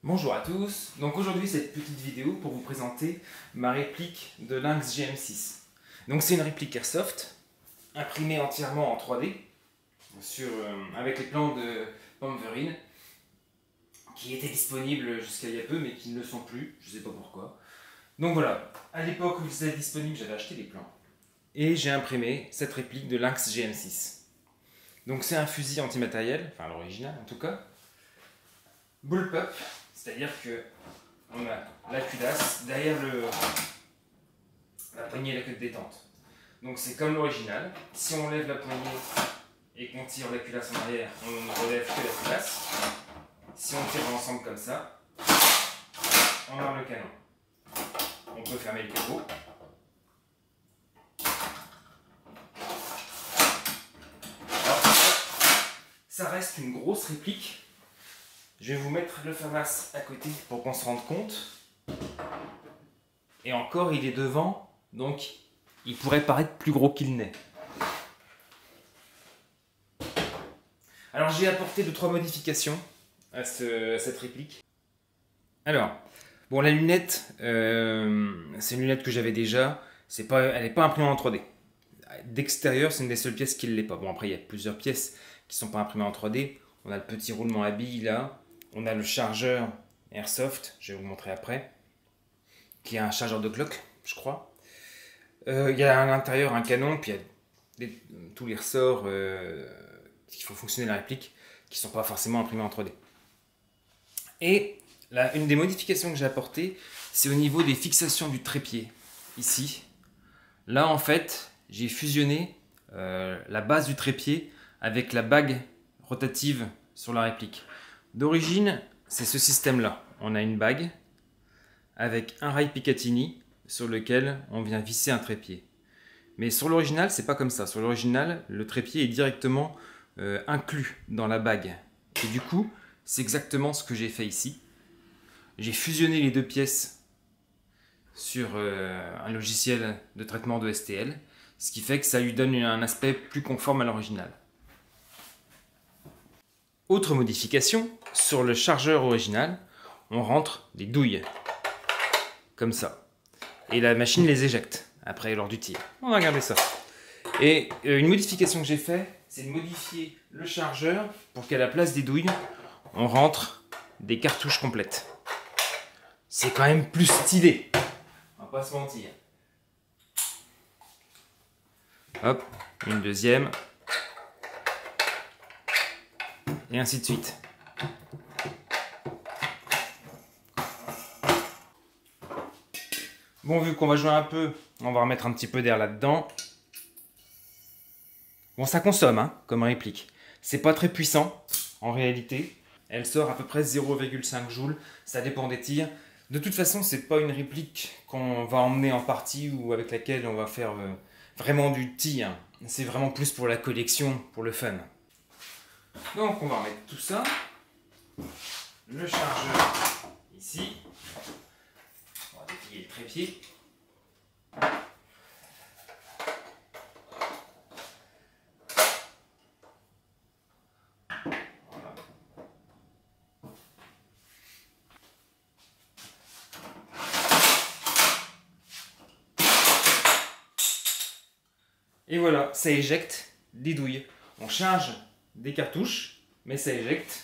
Bonjour à tous, donc aujourd'hui cette petite vidéo pour vous présenter ma réplique de Lynx GM6. Donc c'est une réplique Airsoft, imprimée entièrement en 3D, avec les plans de Wolverine, qui étaient disponibles jusqu'à il y a peu mais qui ne le sont plus, je ne sais pas pourquoi. Donc voilà, à l'époque où ils étaient disponibles j'avais acheté les plans, et j'ai imprimé cette réplique de Lynx GM6. Donc c'est un fusil antimatériel, enfin l'original en tout cas, bullpup. C'est-à-dire que on a la culasse derrière la poignée et la queue de détente. Donc c'est comme l'original. Si on lève la poignée et qu'on tire la culasse en arrière, on ne relève que la culasse. Si on tire ensemble comme ça, on arme le canon. On peut fermer le capot. Alors, ça reste une grosse réplique. Je vais vous mettre le FAMAS à côté pour qu'on se rende compte. Et encore, il est devant, donc il pourrait paraître plus gros qu'il n'est. Alors j'ai apporté 2-3 modifications à cette réplique. Alors, bon, la lunette, c'est une lunette que j'avais déjà. Elle n'est pas imprimée en 3D. D'extérieur, c'est une des seules pièces qui ne l'est pas. Bon, après, il y a plusieurs pièces qui ne sont pas imprimées en 3D. On a le petit roulement à billes là. On a le chargeur Airsoft, je vais vous montrer après, qui est un chargeur de Glock, je crois. Il y a à l'intérieur un canon, puis il y a tous les ressorts qui font fonctionner la réplique, qui ne sont pas forcément imprimés en 3D. Et là, une des modifications que j'ai apportées, c'est au niveau des fixations du trépied, ici. Là, en fait, j'ai fusionné la base du trépied avec la bague rotative sur la réplique. D'origine, c'est ce système-là. On a une bague avec un rail Picatinny sur lequel on vient visser un trépied. Mais sur l'original, c'est pas comme ça. Sur l'original, le trépied est directement inclus dans la bague. Et du coup, c'est exactement ce que j'ai fait ici. J'ai fusionné les deux pièces sur un logiciel de traitement de STL, ce qui fait que ça lui donne un aspect plus conforme à l'original. Autre modification, sur le chargeur original, on rentre des douilles, comme ça. Et la machine les éjecte, après lors du tir. On va regarder ça. Et une modification que j'ai faite, c'est de modifier le chargeur pour qu'à la place des douilles, on rentre des cartouches complètes. C'est quand même plus stylé, on va pas se mentir. Hop, une deuxième. Et ainsi de suite. Bon, vu qu'on va jouer un peu, on va remettre un petit peu d'air là-dedans. Bon, ça consomme, hein, comme réplique. C'est pas très puissant, en réalité. Elle sort à peu près 0,5 joules, ça dépend des tirs. De toute façon, c'est pas une réplique qu'on va emmener en partie ou avec laquelle on va faire vraiment du tir. C'est vraiment plus pour la collection, pour le fun. Donc on va remettre tout ça, le chargeur ici, on va déplier le trépied. Voilà. Et voilà, ça éjecte des douilles. On charge des cartouches, mais ça éjecte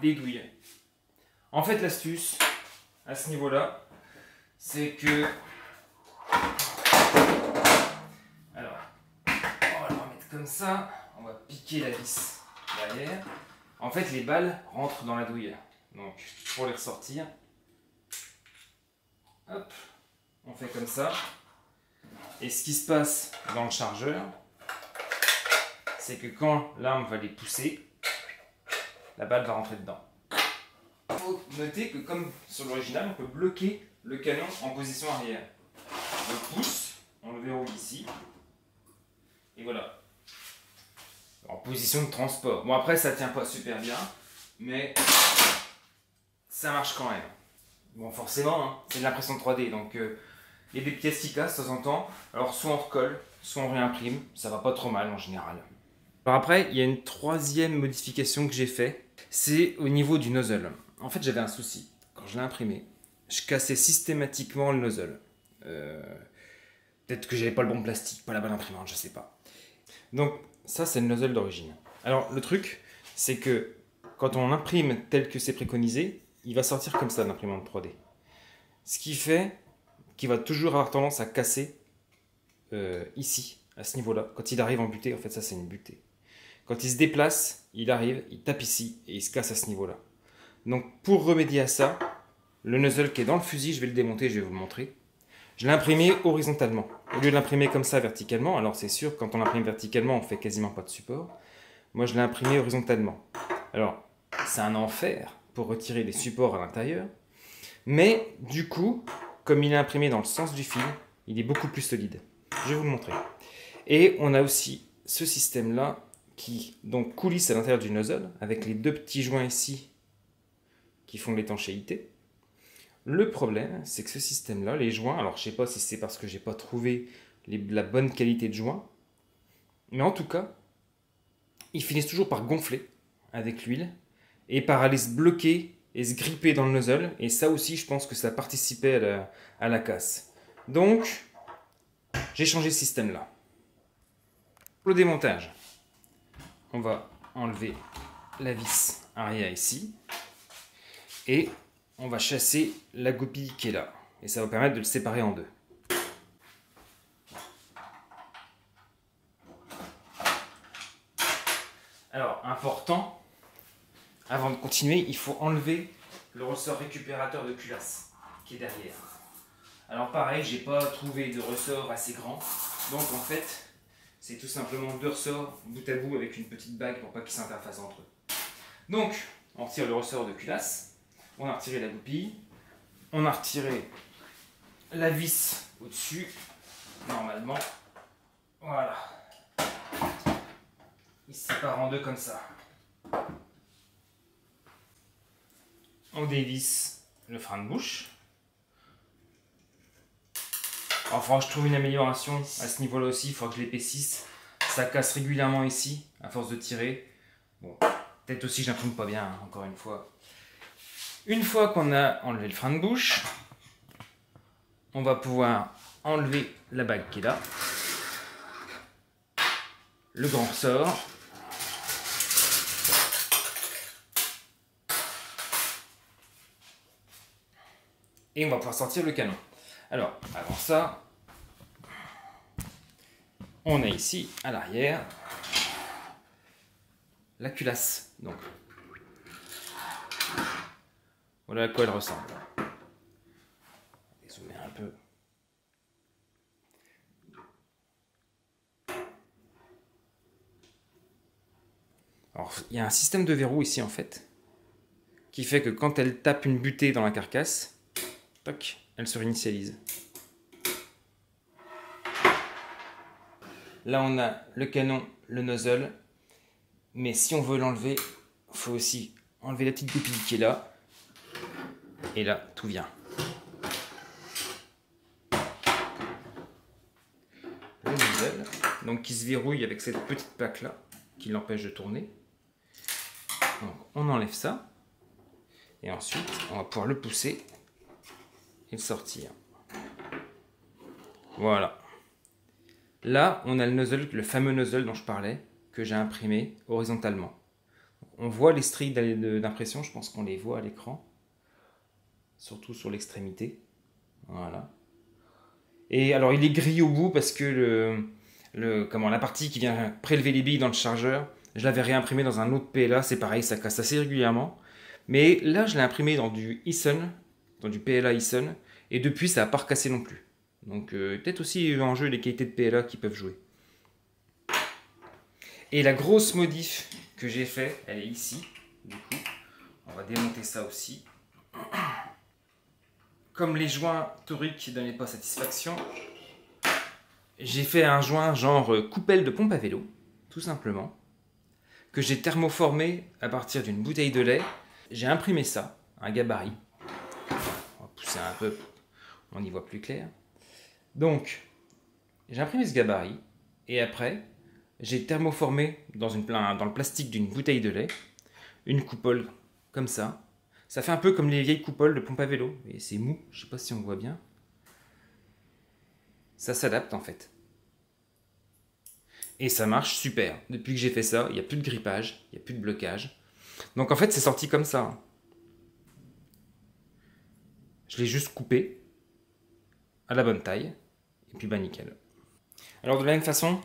des douilles. En fait, l'astuce à ce niveau-là, c'est que... Alors, on va le remettre comme ça, on va piquer la vis derrière. En fait, les balles rentrent dans la douille. Donc, pour les ressortir, hop, on fait comme ça. Et ce qui se passe dans le chargeur, c'est que quand l'arme va les pousser, la balle va rentrer dedans. Il faut noter que comme sur l'original, on peut bloquer le canon en position arrière. On le pousse, on le verrouille ici, et voilà. En position de transport. Bon, après ça tient pas super bien, mais ça marche quand même. Bon, forcément, hein, c'est de l'impression 3D, donc il y a des pièces qui cassent de temps en temps. Alors soit on recolle, soit on réimprime, ça va pas trop mal en général. Alors après, il y a une troisième modification que j'ai fait, c'est au niveau du nozzle. En fait, j'avais un souci. Quand je l'ai imprimé, je cassais systématiquement le nozzle. Peut-être que j'avais pas le bon plastique, pas la bonne imprimante, je sais pas. Donc ça, c'est le nozzle d'origine. Alors le truc, c'est que quand on imprime tel que c'est préconisé, il va sortir comme ça l'imprimante 3D. Ce qui fait qu'il va toujours avoir tendance à casser ici, à ce niveau-là. Quand il arrive en butée, en fait ça c'est une butée. Quand il se déplace, il arrive, il tape ici et il se casse à ce niveau-là. Donc pour remédier à ça, le nozzle qui est dans le fusil, je vais le démonter, je vais vous le montrer. Je l'ai imprimé horizontalement. Au lieu de l'imprimer comme ça verticalement, alors c'est sûr, quand on imprime verticalement, on fait quasiment pas de support. Moi, je l'ai imprimé horizontalement. Alors, c'est un enfer pour retirer les supports à l'intérieur. Mais du coup, comme il est imprimé dans le sens du fil, il est beaucoup plus solide. Je vais vous le montrer. Et on a aussi ce système-là qui donc coulisse à l'intérieur du nozzle avec les deux petits joints ici qui font l'étanchéité. Le problème, c'est que ce système-là, les joints, alors je sais pas si c'est parce que j'ai pas trouvé la bonne qualité de joint, mais en tout cas, ils finissent toujours par gonfler avec l'huile et par aller se bloquer et se gripper dans le nozzle. Et ça aussi, je pense que ça participait à la casse. Donc, j'ai changé ce système-là. Pour le démontage, on va enlever la vis arrière ici et on va chasser la goupille qui est là. Et ça va permettre de le séparer en deux. Alors, important, avant de continuer, il faut enlever le ressort récupérateur de culasse qui est derrière. Alors pareil, j'ai pas trouvé de ressort assez grand. Donc en fait, c'est tout simplement deux ressorts bout à bout avec une petite bague pour pas qu'ils s'interfacent entre eux. Donc, on retire le ressort de culasse. On a retiré la goupille, on a retiré la vis au-dessus, normalement, voilà. Il se sépare en deux comme ça. On dévisse le frein de bouche. Enfin, je trouve une amélioration à ce niveau-là aussi, il faudra que je l'épaississe. Ça casse régulièrement ici, à force de tirer. Bon, peut-être aussi que j'imprime pas bien, hein, encore une fois. Une fois qu'on a enlevé le frein de bouche, on va pouvoir enlever la bague qui est là, le grand ressort, et on va pouvoir sortir le canon. Alors, avant ça, on a ici, à l'arrière, la culasse. Donc, voilà à quoi elle ressemble. Je vais zoomer un peu. Alors, il y a un système de verrou ici en fait, qui fait que quand elle tape une butée dans la carcasse, toc, elle se réinitialise. Là, on a le canon, le nozzle, mais si on veut l'enlever, il faut aussi enlever la petite goupille qui est là. Et là, tout vient. Le nozzle, donc qui se verrouille avec cette petite plaque là, qui l'empêche de tourner. Donc, on enlève ça. Et ensuite, on va pouvoir le pousser et le sortir. Voilà. Là, on a le nozzle, le fameux nozzle dont je parlais, que j'ai imprimé horizontalement. On voit les stries d'impression, je pense qu'on les voit à l'écran. Surtout sur l'extrémité. Voilà. Et alors il est gris au bout parce que la partie qui vient prélever les billes dans le chargeur, je l'avais réimprimé dans un autre PLA, c'est pareil, ça casse assez régulièrement. Mais là je l'ai imprimé dans du Eason, dans du PLA Eason, et depuis ça n'a pas recassé non plus. Donc peut-être aussi en jeu les qualités de PLA qui peuvent jouer. Et la grosse modif que j'ai fait, elle est ici, du coup. On va démonter ça aussi. Comme les joints toriques ne donnaient pas satisfaction, j'ai fait un joint genre coupelle de pompe à vélo, tout simplement, que j'ai thermoformé à partir d'une bouteille de lait. J'ai imprimé ça, un gabarit. On va pousser un peu, on y voit plus clair. Donc, j'ai imprimé ce gabarit, et après, j'ai thermoformé dans le plastique d'une bouteille de lait une coupole comme ça. Ça fait un peu comme les vieilles coupoles de pompe à vélo. Et c'est mou, je sais pas si on voit bien. Ça s'adapte en fait. Et ça marche super. Depuis que j'ai fait ça, il n'y a plus de grippage, il n'y a plus de blocage. Donc en fait, c'est sorti comme ça. Je l'ai juste coupé à la bonne taille. Et puis bah nickel. Alors de la même façon,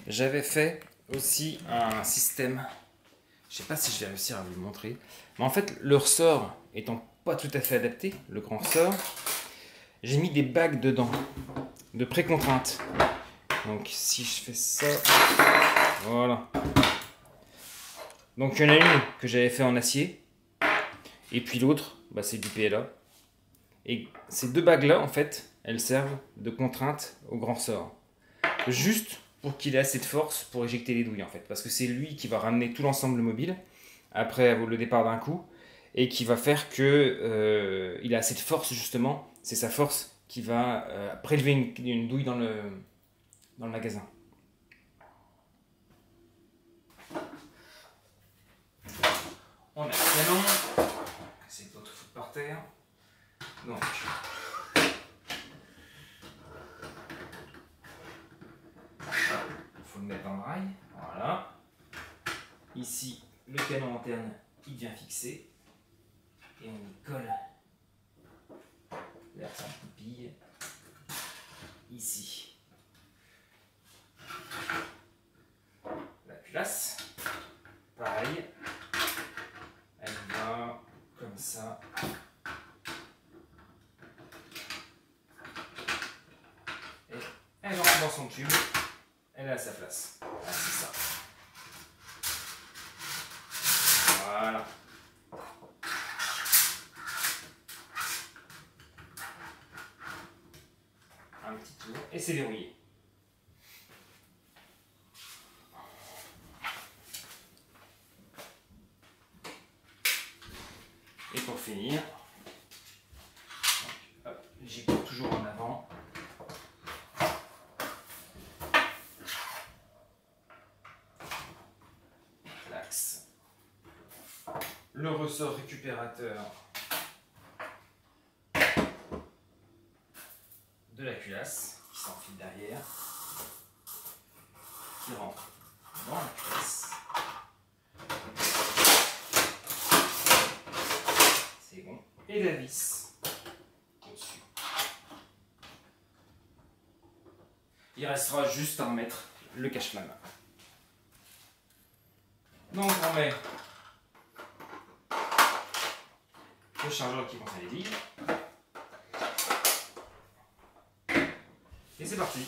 j'avais fait aussi un système. Je sais pas si je vais réussir à vous le montrer. Mais en fait, le ressort étant pas tout à fait adapté, le grand ressort, j'ai mis des bagues dedans, de pré-contrainte. Donc si je fais ça, voilà. Donc il y en a une que j'avais fait en acier, et puis l'autre, bah, c'est du PLA. Et ces deux bagues-là, en fait, elles servent de contrainte au grand ressort. Juste pour qu'il ait assez de force pour éjecter les douilles, en fait. Parce que c'est lui qui va ramener tout l'ensemble mobile, après le départ d'un coup, et qui va faire que il a assez de force, justement. C'est sa force qui va prélever une douille dans le magasin. On a le canon. C'est d'autres foutre par terre. Donc, il faut le mettre en rail. Voilà. Ici, le canon interne, il vient fixé. Et on y colle la pupille. Ici. La culasse. Pareil. Elle va comme ça. Et elle rentre dans son tube. Elle est à sa place. Voilà, c'est ça. Voilà. Un petit tour. Et c'est verrouillé. Et pour finir, j'y cours toujours en avant. L'axe. Le ressort récupérateur de la culasse qui s'enfile derrière, qui rentre dans la culasse. C'est bon. Et la vis au-dessus. Il restera juste à remettre le cache-flamme. Donc on met le chargeur qui contient les billes. Et c'est parti.